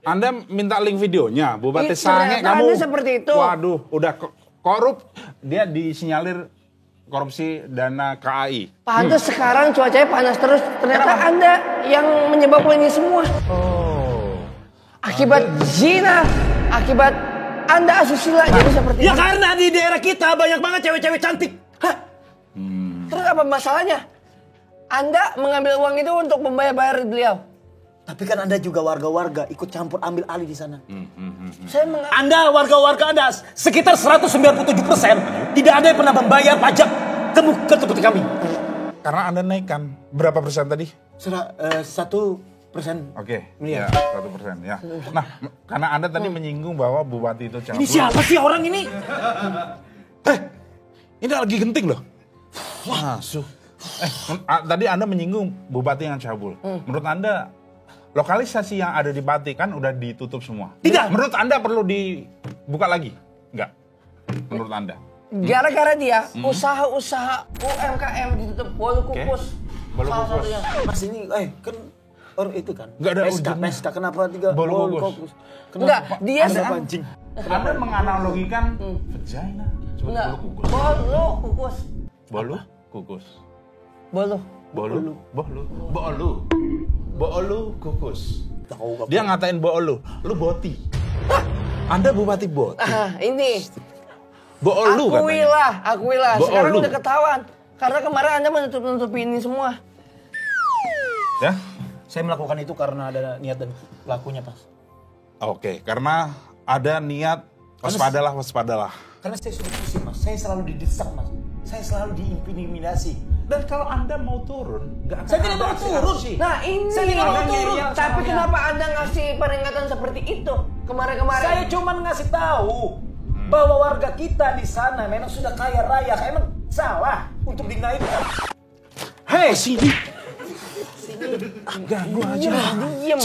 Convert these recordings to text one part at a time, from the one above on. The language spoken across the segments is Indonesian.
Anda minta link videonya, Bupati Sange ternyata kamu. Anda seperti itu. Waduh, udah korup. Dia disinyalir korupsi dana KAI. Pantes sekarang cuacanya panas terus. Ternyata Anda yang menyebabkan ini semua. Oh. Akibat zina, akibat Anda asusila jadi seperti Ya ini. karena di daerah kita banyak banget cewek-cewek cantik. Hah? Terus apa masalahnya? Anda mengambil uang itu untuk membayar beliau. Tapi kan Anda juga warga-warga ikut campur ambil alih di sana. Saya Anda warga-warga Anda sekitar 197% tidak ada yang pernah membayar pajak ke tempat kami. Karena Anda naikkan berapa persen tadi? 1%. Oke, ya 1%. Ya. Nah, karena Anda tadi menyinggung bahwa Bupati itu cabul. Ini siapa sih orang ini? Ini lagi genting loh. Masuk. Tadi Anda menyinggung Bupati yang cabul. Menurut Anda lokalisasi yang ada di Pati kan udah ditutup semua. Tidak. Menurut Anda perlu dibuka lagi? Enggak. Menurut Anda? gara-gara dia usaha-usaha UMKM ditutup. Bolu kukus. Bolu Salah kukus. satunya. Mas ini kan orang itu kan. Nggak ada PSK, ujungnya. PSK kenapa tiga Bolu bolu kukus. kukus? Enggak, dia Anda pancing. Anda menganalogikan vagina seperti enggak. bolu kukus. Bolu kukus. Bolu kukus. Bolu. Bolu kukus. Tahu Dia ngatain lu boti. Anda Bupati boti. Ini. Boolu katanya. Akuilah. Bo Sekarang lu. udah ketahuan. Karena kemarin Anda menutup-nutupi ini semua. Ya? Saya melakukan itu karena ada niat dan pelakunya, Pas. Oke, karena ada niat waspadalah. Karena saya sudah pusing, Mas. Saya selalu didesak, Mas. Saya selalu diintimidasi. Dan kalau Anda mau turun, nggak akan Saya tidak ada mau turun. aksi. Nah ini Saya tidak mau turun. Tapi kenapa Anda ngasih peringatan seperti itu kemarin-kemarin? Saya cuma ngasih tahu bahwa warga kita di sana memang sudah kaya raya. Emang salah untuk dinaikkan. Hei, sini. Ganggu aja. Diem.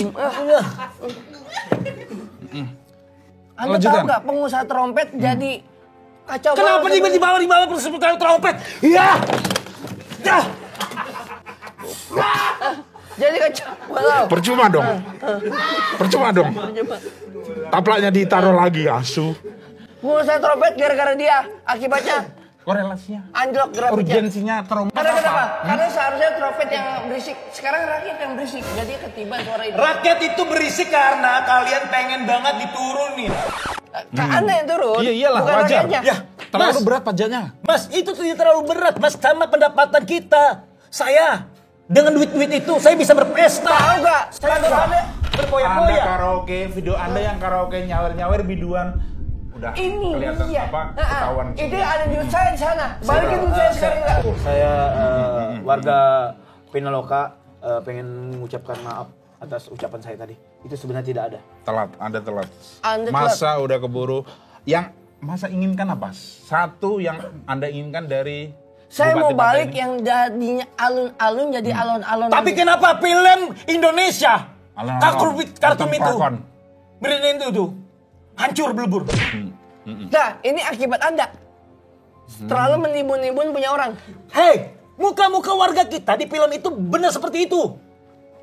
Anda Lanjutkan. tahu nggak pengusaha trompet jadi kacau. Kenapa banget. tiba-tiba persebutkan trompet? Ya. Ya. Jadi kacau. Walau. Percuma dong. Taplaknya ditaruh lagi, asu. Pengusaha trompet gara-gara dia. Akibatnya Korelasinya. anjlok grafiknya. Urgensinya trompet. Karena kenapa? Karena seharusnya trompet yang berisik. Sekarang rakyat yang berisik. Jadi ketiban suara itu. Rakyat itu berisik karena kalian pengen banget diturunin. Anda yang turun. Iya iyalah, bukan wajar. rakyatnya. Ya, Terlalu Mas. berat pajaknya. Mas, itu tidak terlalu berat, Mas, sama pendapatan kita. Saya dengan duit-duit itu saya bisa berpesta. Tahu nggak? Saya Anda Anda berpoya-poya. karaoke, video Anda yang karaoke nyawer-nyawer biduan. Udah Ini kelihatan iya. ketahuan. Itu ada duit saya di sana. Balikin duit saya sekarang enggak. Saya warga Pinaloka pengen mengucapkan maaf atas ucapan saya tadi. Itu sebenarnya tidak ada. Anda telat. Anda Masa udah keburu. Yang masa inginkan apa? Satu yang Anda inginkan dari Saya mau Bupati Pati balik ini? yang jadinya alun-alun jadi alon-alon. Tapi lagi. kenapa film Indonesia Alon-alon. kartun itu Prakon. Berin itu tuh hancur belebur. Nah, ini akibat Anda. Terlalu menimbun-nimbun punya orang. Hei, muka-muka warga kita di film itu benar seperti itu.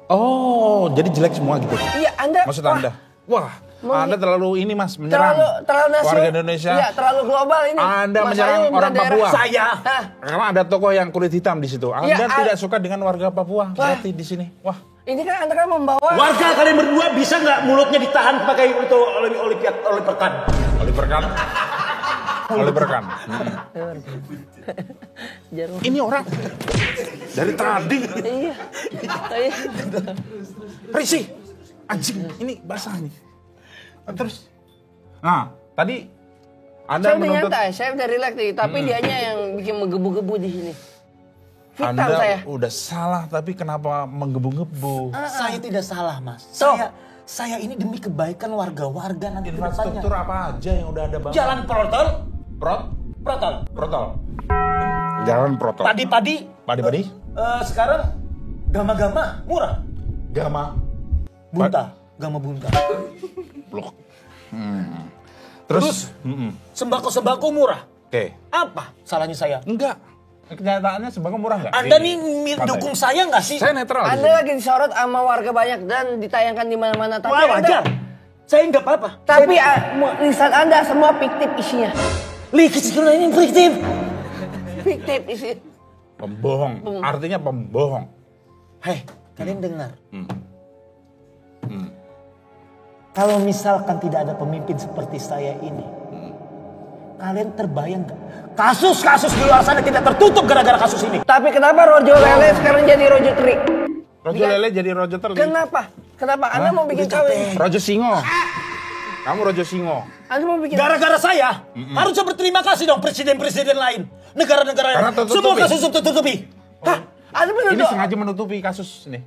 Oh, jadi jelek semua gitu. Iya, Anda. Maksud Anda? Wah, Anda terlalu ini Mas, menyerang terlalu nasional. warga Indonesia. Iya, terlalu global ini. Anda Masalahnya menyerang bukan orang daerah. Papua. Saya. Hah? Karena ada tokoh yang kulit hitam di situ. Anda Iya, tidak suka dengan warga Papua. Berarti di sini. Wah, Ini kan Anda kan membawa. Warga kalian berdua bisa nggak mulutnya ditahan pakai itu oleh perkan? Oliver Kahn. Oliver Kahn. Jarum. Ini orang dari tadi Iya. Iya. risih. Anjing, ini basah nih. Terus, nah tadi Anda Saya udah menuntut nyantai, saya udah relax nih, tapi dianya yang bikin menggebu-gebu di sini. Vital Anda saya. udah salah, tapi kenapa menggebu-gebu? Saya tidak salah, Mas. Tuh. Saya ini demi kebaikan warga-warga nanti ke Infrastruktur depannya. apa aja yang udah ada bangun? Jalan protol, protol. protol. Jalan protol. Padi-padi, Padi-padi. sekarang gama-gama murah. Gama. Bunta, gama bunta. Blok. Terus? Sembako-sembako murah. Oke. Apa salahnya saya? Enggak. Kenyataannya sembako murah nggak? Anda Di nih Pantai. dukung saya nggak sih? Saya netral. di Anda sini. lagi disorot sama warga banyak dan ditayangkan di mana-mana. Tapi Wah, wajar. Saya nggak apa-apa. Tapi lisan Anda semua fiktif isinya. Sekarang ini fiktif. Fiktif isi. Pembohong. Artinya pembohong. Hei, kalian dengar. Kalau misalkan tidak ada pemimpin seperti saya ini, kalian terbayang gak? Kasus-kasus di luar sana tidak tertutup gara-gara kasus ini. Tapi kenapa Rojo Lele sekarang jadi Rojo Tri? Rojo Lele jadi Rojo Teri. Kenapa? Kenapa? Anda mau bikin kawin? Rojo Singo. Kamu Rojo Singo. Anda mau bikin... Gara-gara saya, harusnya berterima kasih dong presiden-presiden lain. Negara-negara Karena lain. tertutupi. Semua kasus tertutupi. Hah? Anda Ini menuduh... sengaja menutupi kasus nih.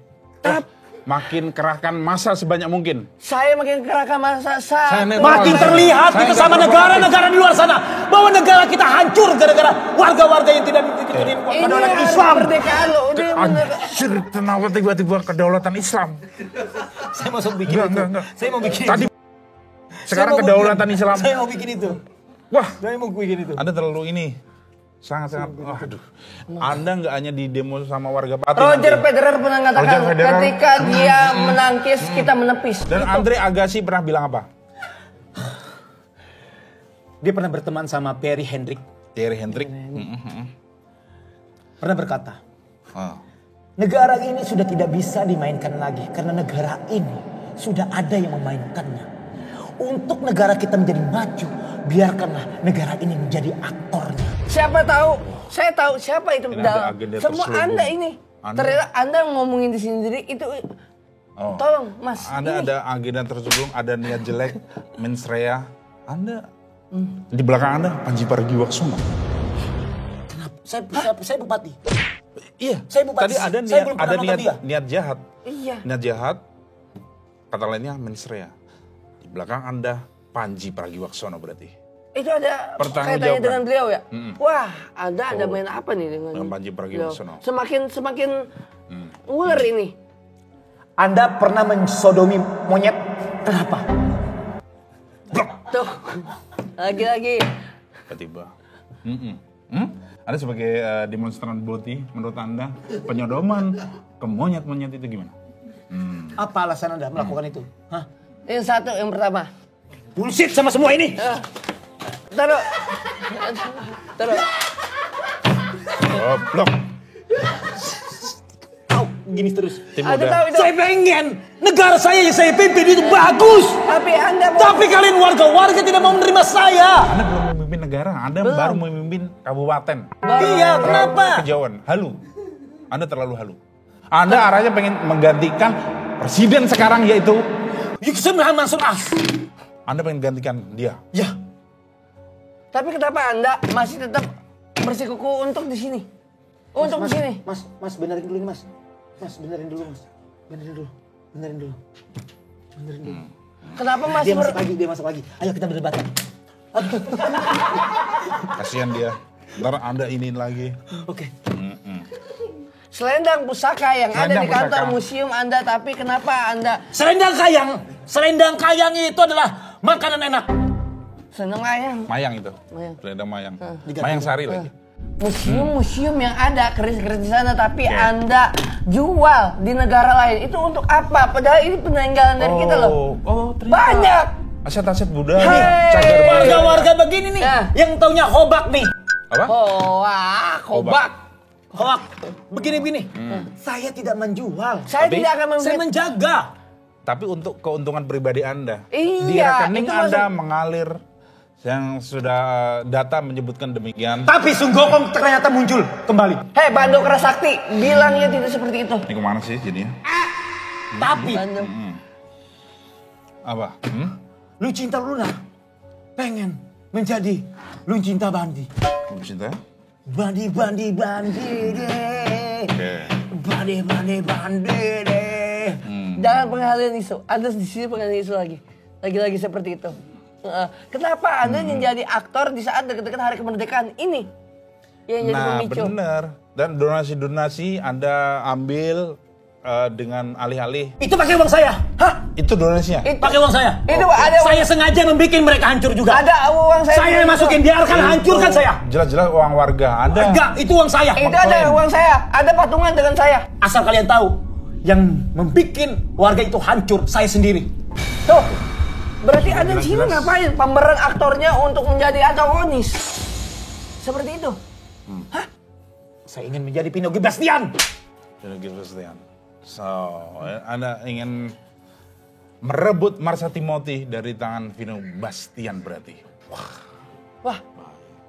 Makin kerahkan massa sebanyak mungkin. Saya makin kerahkan masa Saya netral. Makin terlihat Saya kita nggak sama provokasi. negara-negara di luar sana. Bahwa negara kita hancur gara-gara warga-warga yang tidak mengikuti Ini kedaulatan hari Islam. kemerdekaan loh. Udah bener. Anjir, kenapa tiba-tiba kedaulatan Islam? Saya mau bikin itu. Enggak. Saya mau bikin Tadi itu. sekarang Saya mau kedaulatan bikin- Islam. Saya mau bikin itu. Wah, Saya mau bikin itu. Anda terlalu ini. Sangat-sangat, aduh. Anda nggak hanya di demo sama warga Pati Roger nanti. Federer pernah mengatakan Roger Federer. ketika dia menangkis kita menepis. Dan Gitu. Andre Agassi pernah bilang apa? Dia pernah berteman sama Perry Hendrik. Thierry Hendrik. Pernah berkata, Ah. negara ini sudah tidak bisa dimainkan lagi. Karena negara ini sudah ada yang memainkannya. Untuk negara kita menjadi maju, biarkanlah negara ini menjadi aktornya. Siapa tahu? Saya tahu siapa itu Ini ada dalam. agenda Semua terselubung. Anda ini. Ternyata Anda ngomongin di sendiri itu. Oh. Tolong Mas. Anda ini. ada agenda terselubung, ada niat jelek, mensrea. Anda di belakang Anda Panji Pragiwaksono. Saya bupati. Iya, Saya bupati. tadi ada Saya niat, belum ada pernah nonton dia. niat jahat. Iya. Niat jahat, kata lainnya mensrea. Di belakang Anda Panji Pragiwaksono berarti. Itu ada Pertanggungjawabkan. kaitannya dengan beliau ya? Wah, ada main apa nih dengan Dengan Panji Pragiwaksono. beliau? Semakin ular ini. Anda pernah mensodomi monyet? Kenapa? Tuh. Lagi-lagi. Tiba-tiba. Anda sebagai demonstran boti, menurut Anda penyodoman ke monyet-monyet itu gimana? Apa alasan Anda melakukan itu? Hah? Yang satu, yang pertama. Bullshit sama semua ini. Taruh. Taruh. Goblok. Tahu gini terus. Tim Anda udah. tahu itu. Saya pengen negara saya yang saya pimpin itu bagus. Tapi Anda mau... Tapi kalian warga-warga tidak mau menerima saya. Anda belum memimpin negara, Anda baru memimpin kabupaten. Iya, kenapa? Kejauhan, halu. Anda terlalu halu. Anda arahnya pengen menggantikan presiden sekarang yaitu Yusuf Mansur As. Anda pengen gantikan dia. Ya. Tapi kenapa Anda masih tetap bersikuku untuk di sini? Untuk di sini. Mas, benerin dulu ini, Mas. Mas, benerin dulu, Mas. Benerin dulu. Kenapa masih Dia masuk lagi. Ayo kita berdebat. Kasihan dia. Ntar Anda iniin lagi. Oke. selendang pusaka yang ada Selendang di kantor pusaka. museum Anda, tapi kenapa Anda Selendang kayang itu adalah makanan enak. seneng ayam? Mayang itu. Mayang. Selendang mayang. Mayang sari lagi. Museum-museum yang ada keris-keris di sana, tapi Anda jual di negara lain. Itu untuk apa? Padahal ini peninggalan dari kita loh. Ternyata. Banyak. Aset-aset budaya. Hei. Cagar budaya. Warga-warga begini nih, Nah. yang taunya hobak nih. Apa? Hobak. Hobak. Begini-begini. Saya tidak menjual. Saya Tapi- tidak akan Saya membeli. menjaga. Tapi untuk keuntungan pribadi Anda. Iya, Di rekening itu Anda masuk- mengalir yang sudah data menyebutkan demikian. Tapi Sunggokong ternyata muncul kembali. Hei, Bando Kerasakti, bilangnya tidak seperti itu. Ini kemana sih jadinya? Tapi Bando. Apa? Lucinta Luna pengen menjadi Lucinta Bandi. Kamu cinta? Bandi deh. Oke. Bandi deh. Jangan pengalian isu. Anda di sini pengalian isu lagi. Lagi-lagi seperti itu. Kenapa Anda menjadi aktor di saat dekat-dekat hari kemerdekaan ini? Yang jadi Nah, pemicu. benar. Dan donasi-donasi Anda ambil dengan alih-alih. Itu pakai uang saya. Hah? Itu donasinya. Itu, Pakai uang saya. itu ada uang, Saya sengaja membuat mereka hancur juga. ada uang saya. Saya yang masukin, biarkan hancurkan saya. Jelas-jelas uang warga. Anda. Enggak, itu uang saya. Itu ada uang saya. Ada patungan dengan saya. Asal kalian tahu, yang membuat warga itu hancur, saya sendiri. Tuh. Berarti Anda di sini ngapain? Pemeran aktornya untuk menjadi antagonis. Seperti itu. Hah? Saya ingin menjadi Pino Bastian. Pino Bastian. So, Anda ingin merebut Marsha Timothy dari tangan Vino Bastian berarti. Wah,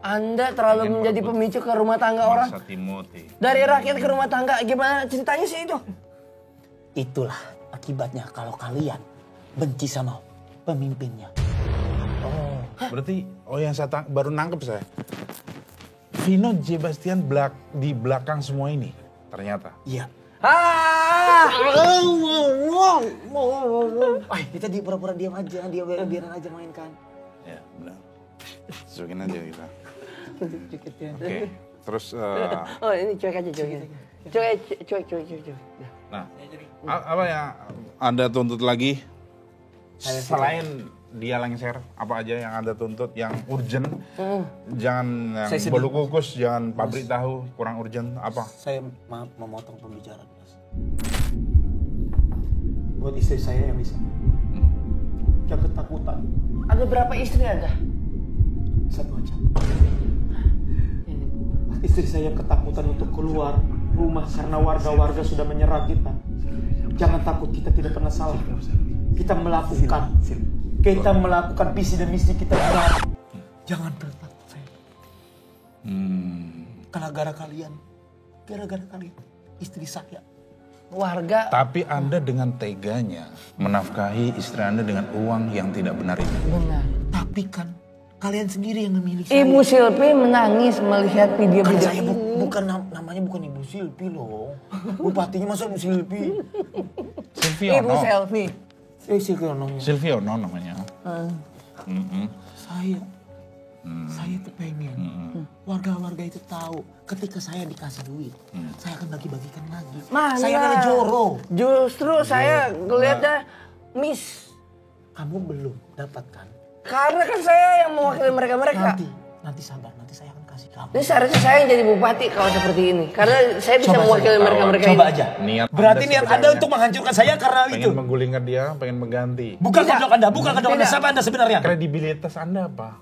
Anda terlalu menjadi pemicu ke rumah tangga orang. Marsha Timothy. Dari rakyat ke rumah tangga, gimana ceritanya sih itu? Itulah akibatnya kalau kalian benci sama pemimpinnya. Berarti, yang saya baru nangkep saya. Vino J. Bastian di belakang semua ini, ternyata. Iya. Kita di pura-pura diam aja, biarin aja mainkan. Ya, benar. Cuekin aja kita. Dikit ya. Oke, terus... Oh ini cuek aja, cuek. Nah, apa yang Anda tuntut lagi? Selain dia lengser, apa aja yang Anda tuntut yang urgent? Jangan yang bolu kukus, jangan pabrik tahu, kurang urgent, apa? Saya memotong pembicaraan, Mas. Buat istri saya yang bisa. Yang ketakutan. Ada berapa istri Anda? Satu aja. Istri saya yang ketakutan untuk keluar rumah karena warga-warga sudah menyerang kita. Jangan takut, kita tidak pernah salah. Kita melakukan visi dan misi kita benar. Jangan takut saya. Karena gara-gara kalian, istri saya. Warga. Tapi Anda dengan teganya menafkahi istri Anda dengan uang yang tidak benar itu. Benar. Tapi kan kalian sendiri yang memilih saya. Ibu Silvi menangis melihat video-video Kan saya ini. namanya bukan Ibu Silvi loh. Bupatinya masa Ibu Silvi? Ibu Silvi. Silviono namanya. Saya tuh pengen warga-warga itu tahu ketika saya dikasih duit, saya akan bagi-bagikan lagi. Mana? Saya adalah Joro. Justru saya ngeliatnya miss. Kamu belum dapatkan. Karena kan saya yang mewakili mereka-mereka. Nanti sabar, nanti saya akan kasih kamu. Ini seharusnya saya yang jadi bupati kalau seperti ini. Karena saya bisa mewakili mereka-mereka ini. Coba aja. Berarti niat Anda untuk menghancurkan saya karena itu. Pengen menggulingkan dia, pengen mengganti. Bukan kedok Anda, siapa Anda sebenarnya? Kredibilitas Anda apa?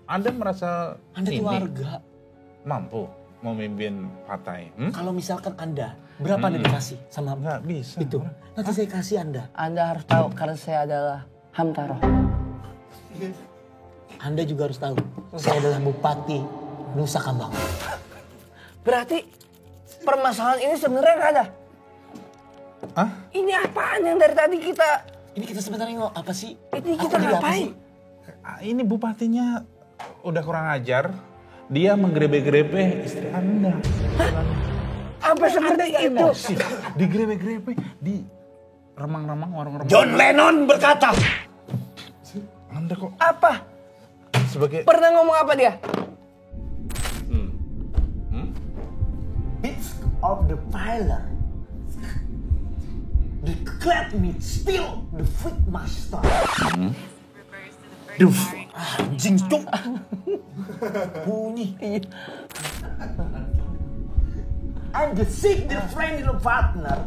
Anda merasa Anda itu warga. Mampu memimpin partai. Kalau misalkan Anda, berapa Anda dikasih sama Nggak bisa. itu? Nanti saya kasih Anda. Anda harus tahu karena saya adalah Hamtaro. Anda juga harus tahu, saya adalah Bupati Nusa Kambangan. Berarti permasalahan ini sebenarnya nggak ada. Hah? Ini apaan yang dari tadi kita... Ini kita sebenarnya apa sih? Ini kita ngapain? Ini bupatinya udah kurang ajar. Dia menggrebe-grebe istri Anda. Apa seperti itu? Digrebe-grebe, di remang-remang warung-remang. John Lennon berkata. Anda kok Apa? sebagai Pernah ngomong apa dia? Bits of the pillar. The clad meat still the freak master. Anjing cuk. Bunyi. I'm the sick, the friend, the partner.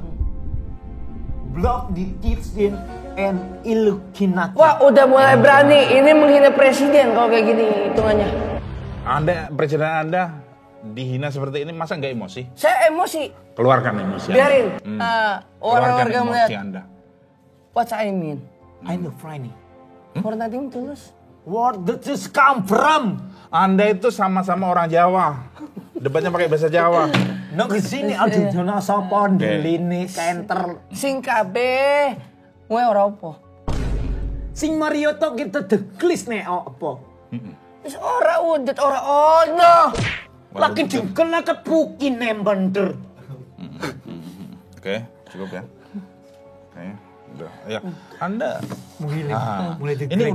Block the kitchen and Illuminati. Wah, udah mulai berani. Ini menghina presiden kalau kayak gini hitungannya. Presiden Anda dihina seperti ini, masa nggak emosi? Saya emosi. Keluarkan emosi Biarin. Anda. Orang-warga Keluarkan melihat. emosi Anda. What I mean? I'm the friend. For nothing tulus. Where did this come from? Anda itu sama-sama orang Jawa. Debatnya pakai bahasa Jawa. Nang kesini ada Jonas Sopon, Lini, Kenter. Sing kabeh. Gue ora apa. Sing Mario tok kita deklis nih apa? Wis ora udet, ora ono. Laki jengkel lah kepukin nembender. Oke, cukup ya. Oke, udah. Ya, Anda Mulai ini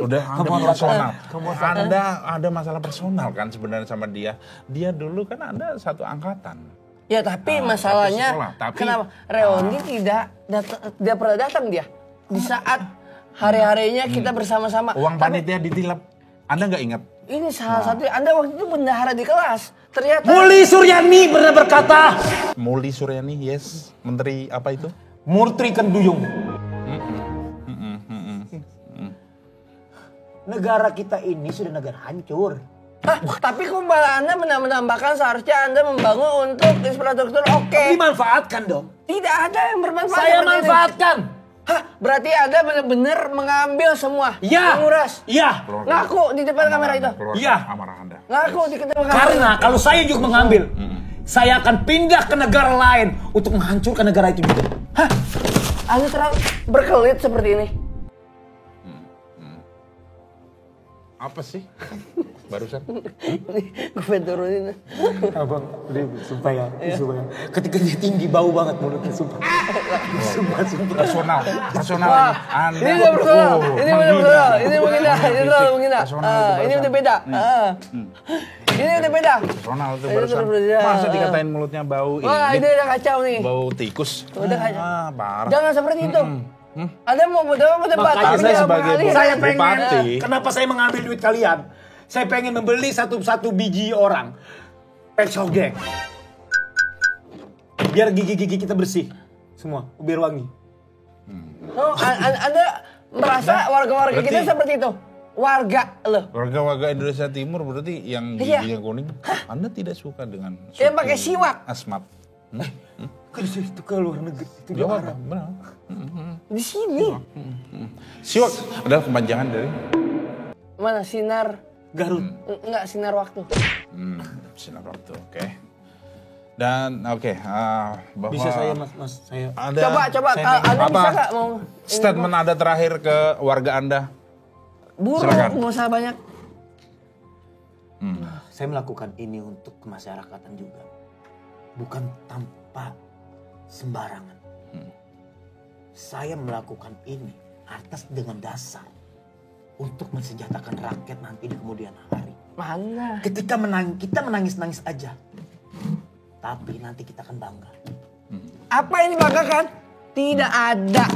udah Anda personal. Anda ada masalah personal kan sebenarnya sama dia. Dia dulu kan Anda satu angkatan. Ya tapi masalahnya sekolah, tapi- kenapa Reoni tidak pernah datang dia di saat hari-harinya kita bersama-sama. Uang Tapi panitia ditilep. Anda nggak ingat? ini salah satu Anda waktu itu bendahara di kelas. Ternyata Muli Suryani pernah berkata, Muli Suryani, yes. Menteri apa itu? Murtri Kenduyung. negara kita ini sudah negara hancur. Tapi kok malah Anda menambahkan seharusnya Anda membangun untuk infrastruktur oke. Dimanfaatkan dong. Tidak ada yang bermanfaat. Saya manfaatkan. Berarti Anda benar-benar mengambil semua. Iya. Menguras. Iya. Ngaku di depan kamera itu. Iya. Amarah Anda. Ngaku di depan kamera. Karena kalau saya juga mengambil, saya akan pindah ke negara lain untuk menghancurkan negara itu juga. Anda terlalu berkelit seperti ini. Apa sih? Barusan. Gue turunin. Abang, supaya. Ketika dia tinggi bau banget mulutnya, sumpah. Personal. Anda. Ini udah personal. Ini udah personal. Ini menghina. Ini terlalu menghina. Ini udah beda. Ini udah beda. Personal itu barusan. Masa dikatain mulutnya bau ini? Wah, ini udah kacau nih. Bau tikus. Udah kacau. Parah. Jangan seperti itu. Anda mau berdebat. Makanya sebagai saya pengen, bupati. kenapa saya mengambil duit kalian? Saya pengen membeli satu biji orang. Pexogeng. Biar gigi-gigi kita bersih. Semua, biar wangi. Oh, Anda merasa warga-warga kita seperti itu? Warga loh. Warga-warga Indonesia Timur berarti yang giginya kuning. Anda tidak suka dengan yang pakai siwak. Asmat. Kan itu ke luar negeri. Itu Jawab, benar. Di sini. Siwak adalah kepanjangan dari Mana sinar Garut. Enggak, sinar waktu. sinar waktu. Oke. Dan bahwa Bisa saya mas saya. ada Coba Anda bisa nggak mau statement Anda terakhir ke warga Anda? Buruk, Silakan. nggak usah banyak. Saya melakukan ini untuk kemasyarakatan juga. Bukan tanpa sembarangan. Saya melakukan ini atas dengan dasar untuk mensejahterakan rakyat nanti di kemudian hari. Mana? Ketika kita menangis-nangis aja. Tapi nanti kita akan bangga. Apa yang dibanggakan? Tidak ada.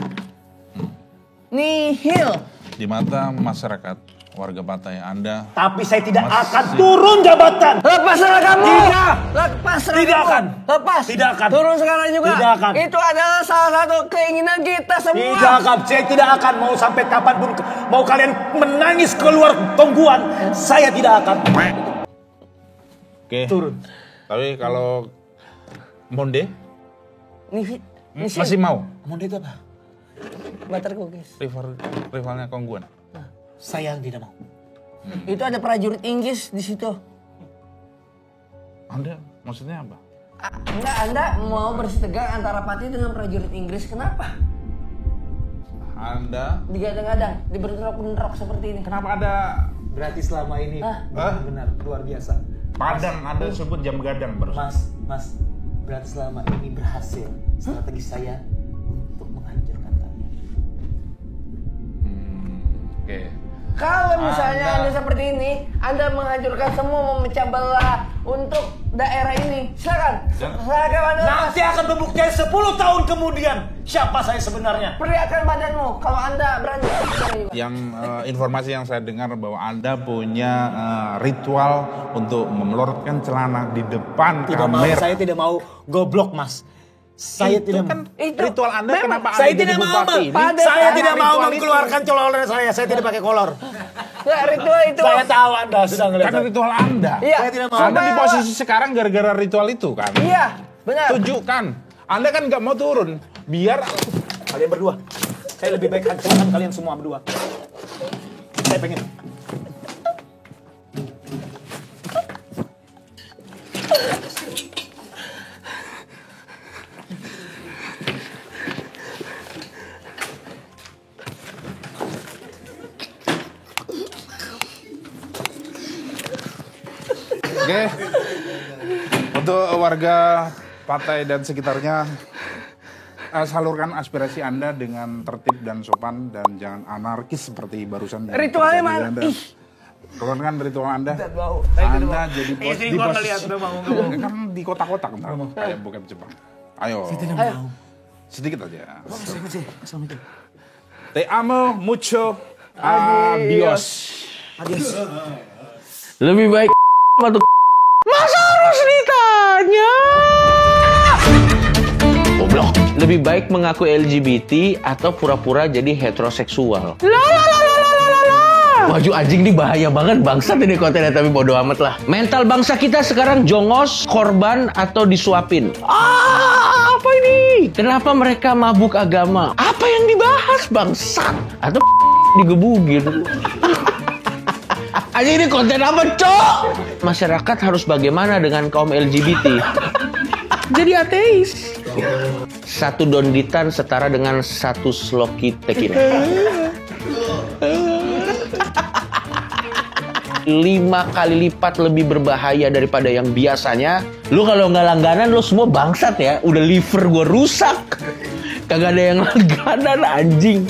Nihil. Di mata masyarakat warga Pantai Anda. Tapi saya tidak akan turun jabatan. Lepaslah kamu. Tidak. Lepaslah Tidak kamu. akan. Lepas. Tidak akan. Turun sekarang juga. Tidak akan. Itu adalah salah satu keinginan kita semua. Tidak akan. Saya tidak akan mau sampai kapanpun. Mau kalian menangis keluar tongguan. Saya tidak akan. Oke. Turun. Tapi kalau Monde Nihil. masih mau Monde itu apa? Butter cookies. rivalnya Kongguan. Saya yang tidak mau. Itu ada prajurit Inggris di situ. Anda maksudnya apa? Enggak, Anda mau bersih tegang antara Pati dengan prajurit Inggris. Kenapa? Anda Digadang-gadang, dibentrok-bentrok seperti ini. kenapa ada Berarti selama ini benar luar biasa. Padang Anda sebut jam gadang barusan. Mas, berarti selama ini berhasil strategi saya untuk menghancurkan kalian. Oke. Kalau misalnya Anda seperti ini, Anda menghancurkan semua, memecah belah untuk daerah ini. Silakan. Silakan Anda. Nanti akan membuktikan 10 tahun kemudian siapa saya sebenarnya. Perlihatkan badanmu kalau Anda berani. Yang informasi yang saya dengar bahwa Anda punya ritual untuk memelorotkan celana di depan kamera. Saya tidak mau goblok, Mas. Saya tidak kan ritual Anda kenapa saya Anda tidak jadi mau bupati ini? saya tidak mau Ritual mengeluarkan color saya tidak pakai kolor. Nggak, ritual itu. Saya tahu Anda sudah ngelihat. Kan ritual Anda. Iya. Saya tidak mau. Anda di posisi sekarang gara-gara ritual itu kan? Iya, benar. Tunjukkan. Anda kan nggak mau turun. Biar Kalian berdua. Saya lebih baik hancurkan kalian semua berdua. Saya pengen. Oke. Untuk warga Pantai dan sekitarnya, salurkan aspirasi Anda dengan tertib dan sopan dan jangan anarkis seperti barusan. Ritualnya mana? Keluarkan ritual Anda. Bau. Anda jadi bos Istri di gua bos. ngeliat udah mau Kan di kotak-kotak ntar kayak bukan Jepang. Ayo. Ayo. Sedikit aja. Assalamualaikum. Te amo mucho. Adios. Adios. Lebih baik atau masa harus ditanya? Goblok. Lebih baik mengaku LGBT atau pura-pura jadi heteroseksual. La la la la la la la. Maju anjing nih bahaya banget, bangsat ini kontennya, tapi bodo amat lah. Mental bangsa kita sekarang jongos, korban, atau disuapin. Apa ini? Kenapa mereka mabuk agama? Apa yang dibahas bangsat? Atau digebugin? Anjing ini konten apa, Cok? Masyarakat harus bagaimana dengan kaum LGBT? Jadi ateis. Satu donditan setara dengan satu sloki tequila. 5 kali lipat lebih berbahaya daripada yang biasanya. Lu kalau nggak langganan, lu semua bangsat ya. Udah liver gue rusak. Kagak ada yang langganan, anjing.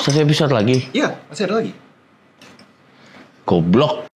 Satu episode lagi? Iya, masih ada lagi. Goblok.